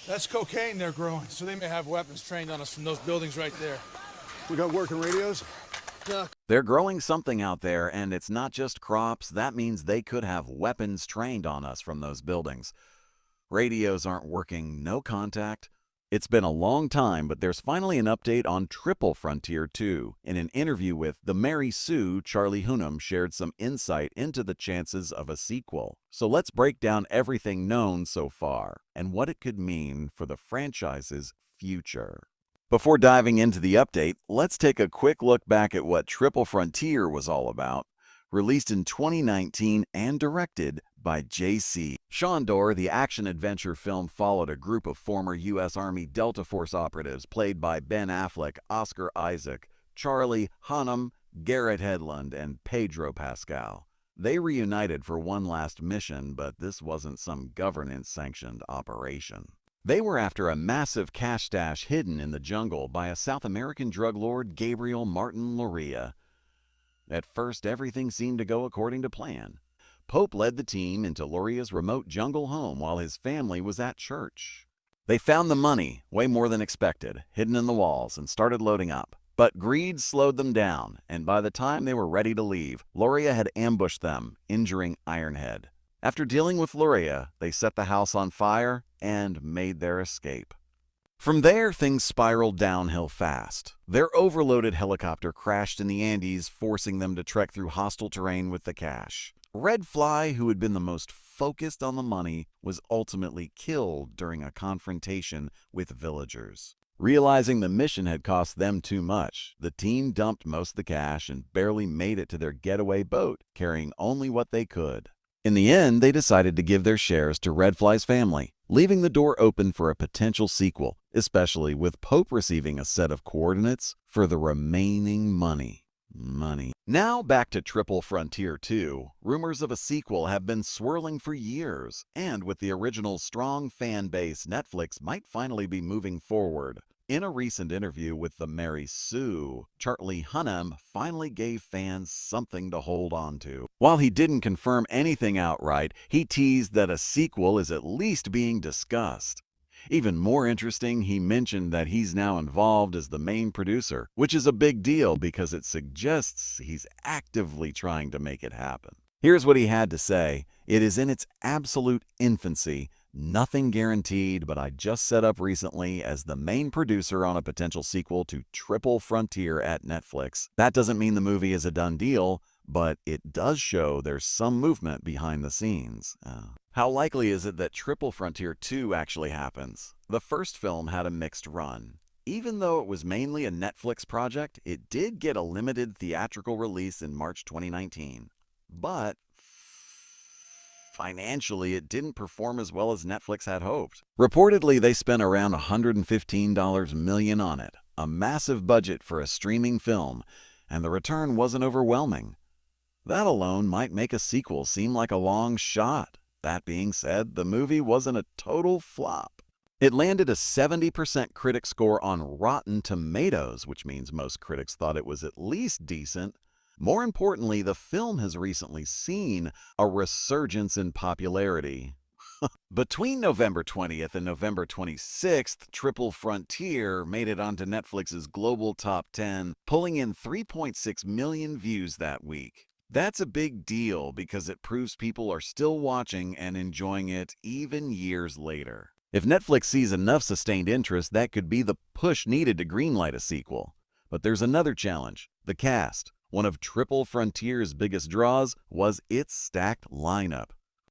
That's cocaine they're growing, so they may have weapons trained on us from those buildings right there. We got working radios? They're growing something out there, and it's not just crops. That means they could have weapons trained on us from those buildings. Radios aren't working, no contact. It's been a long time, but there's finally an update on Triple Frontier 2. In an interview with The Mary Sue, Charlie Hunnam shared some insight into the chances of a sequel. So let's break down everything known so far and what it could mean for the franchise's future. Before diving into the update, let's take a quick look back at what Triple Frontier was all about. Released in 2019 and directed by J.C. Shondor, the action-adventure film followed a group of former U.S. Army Delta Force operatives played by Ben Affleck, Oscar Isaac, Charlie Hunnam, Garrett Hedlund, and Pedro Pascal. They reunited for one last mission, but this wasn't some government-sanctioned operation. They were after a massive cash stash hidden in the jungle by a South American drug lord, Gabriel Martin Loria. At first, everything seemed to go according to plan. Pope led the team into Loria's remote jungle home while his family was at church. They found the money, way more than expected, hidden in the walls, and started loading up. But greed slowed them down, and by the time they were ready to leave, Loria had ambushed them, injuring Ironhead. After dealing with Loria, they set the house on fire and made their escape. From there, things spiraled downhill fast. Their overloaded helicopter crashed in the Andes, forcing them to trek through hostile terrain with the cash. Red Fly, who had been the most focused on the money, was ultimately killed during a confrontation with villagers. Realizing the mission had cost them too much, the team dumped most of the cash and barely made it to their getaway boat, carrying only what they could. In the end, they decided to give their shares to Red Fly's family, leaving the door open for a potential sequel, especially with Pope receiving a set of coordinates for the remaining money. Now back to Triple Frontier 2. Rumors of a sequel have been swirling for years, and with the original's strong fan base, Netflix might finally be moving forward. In a recent interview with The Mary Sue, Charlie Hunnam finally gave fans something to hold on to. While he didn't confirm anything outright, he teased that a sequel is at least being discussed. Even more interesting, he mentioned that he's now involved as the main producer, which is a big deal because it suggests he's actively trying to make it happen. Here's what he had to say. It is in its absolute infancy. Nothing guaranteed, but I just set up recently as the main producer on a potential sequel to Triple Frontier at Netflix. That doesn't mean the movie is a done deal, but it does show there's some movement behind the scenes. How likely is it that Triple Frontier 2 actually happens? The first film had a mixed run. Even though it was mainly a Netflix project, it did get a limited theatrical release in March 2019. But financially, it didn't perform as well as Netflix had hoped. Reportedly, they spent around $115 million on it, a massive budget for a streaming film, and the return wasn't overwhelming. That alone might make a sequel seem like a long shot. That being said, the movie wasn't a total flop. It landed a 70% critic score on Rotten Tomatoes, which means most critics thought it was at least decent. More importantly, the film has recently seen a resurgence in popularity. Between November 20th and November 26th, Triple Frontier made it onto Netflix's global top 10, pulling in 3.6 million views that week. That's a big deal because it proves people are still watching and enjoying it even years later. If Netflix sees enough sustained interest, that could be the push needed to greenlight a sequel. But there's another challenge: the cast. One of Triple Frontier's biggest draws was its stacked lineup.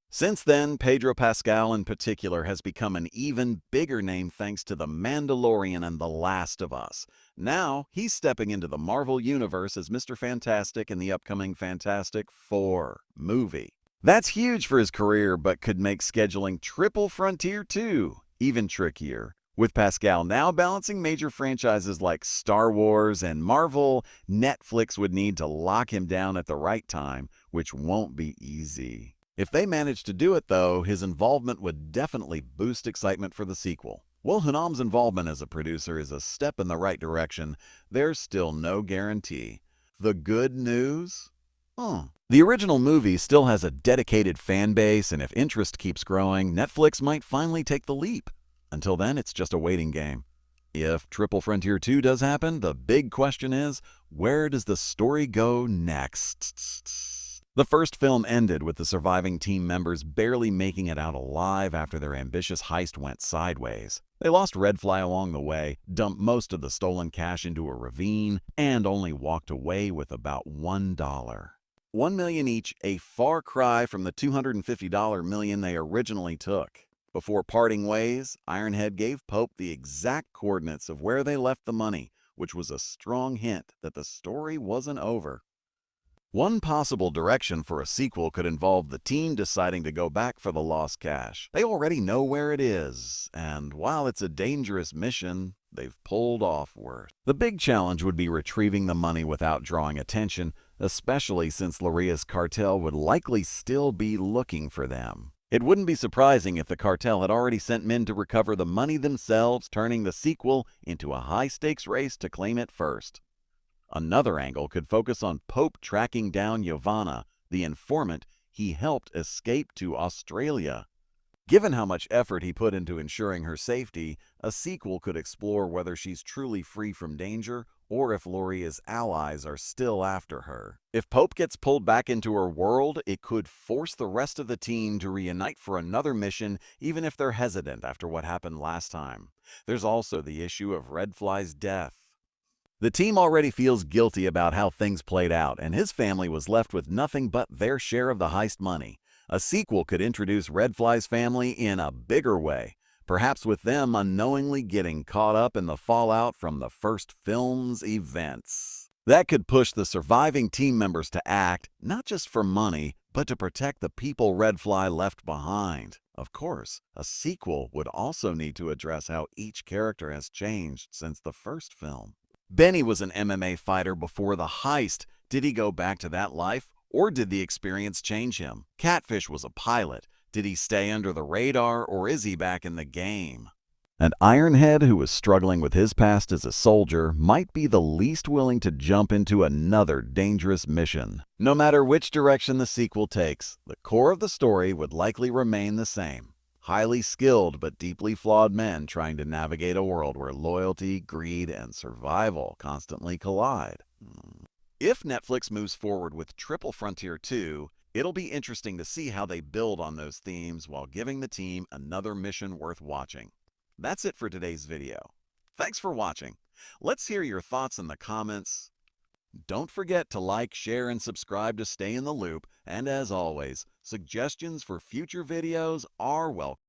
Since then, Pedro Pascal in particular has become an even bigger name thanks to The Mandalorian and The Last of Us. Now, he's stepping into the Marvel Universe as Mr. Fantastic in the upcoming Fantastic Four movie. That's huge for his career, but could make scheduling Triple Frontier 2 even trickier. With Pascal now balancing major franchises like Star Wars and Marvel, Netflix would need to lock him down at the right time, which won't be easy. If they manage to do it, though, his involvement would definitely boost excitement for the sequel. While Hunnam's involvement as a producer is a step in the right direction, there's still no guarantee. The good news? The original movie still has a dedicated fan base, and if interest keeps growing, Netflix might finally take the leap. Until then, it's just a waiting game. If Triple Frontier 2 does happen, the big question is, where does the story go next? The first film ended with the surviving team members barely making it out alive after their ambitious heist went sideways. They lost Red Fly along the way, dumped most of the stolen cash into a ravine, and only walked away with about $1. $1 million each, a far cry from the $250 million they originally took. Before parting ways, Ironhead gave Pope the exact coordinates of where they left the money, which was a strong hint that the story wasn't over. One possible direction for a sequel could involve the team deciding to go back for the lost cash. They already know where it is, and while it's a dangerous mission, they've pulled off worse. The big challenge would be retrieving the money without drawing attention, especially since Laria's cartel would likely still be looking for them. It wouldn't be surprising if the cartel had already sent men to recover the money themselves, turning the sequel into a high-stakes race to claim it first. Another angle could focus on Pope tracking down Yavanna, the informant he helped escape to Australia. Given how much effort he put into ensuring her safety, a sequel could explore whether she's truly free from danger or if Loria's allies are still after her. If Pope gets pulled back into her world, it could force the rest of the team to reunite for another mission, even if they're hesitant after what happened last time. There's also the issue of Red Fly's death. The team already feels guilty about how things played out, and his family was left with nothing but their share of the heist money. A sequel could introduce Red Fly's family in a bigger way, perhaps with them unknowingly getting caught up in the fallout from the first film's events. That could push the surviving team members to act, not just for money, but to protect the people Red Fly left behind. Of course, a sequel would also need to address how each character has changed since the first film. Benny was an MMA fighter before the heist. Did he go back to that life, or did the experience change him? Catfish was a pilot. Did he stay under the radar, or is he back in the game? And Ironhead, who was struggling with his past as a soldier, might be the least willing to jump into another dangerous mission. No matter which direction the sequel takes, the core of the story would likely remain the same. Highly skilled but deeply flawed men trying to navigate a world where loyalty, greed, and survival constantly collide. If Netflix moves forward with Triple Frontier 2, it'll be interesting to see how they build on those themes while giving the team another mission worth watching. That's it for today's video. Thanks for watching. Let's hear your thoughts in the comments. Don't forget to like, share, and subscribe to stay in the loop. And as always, suggestions for future videos are welcome.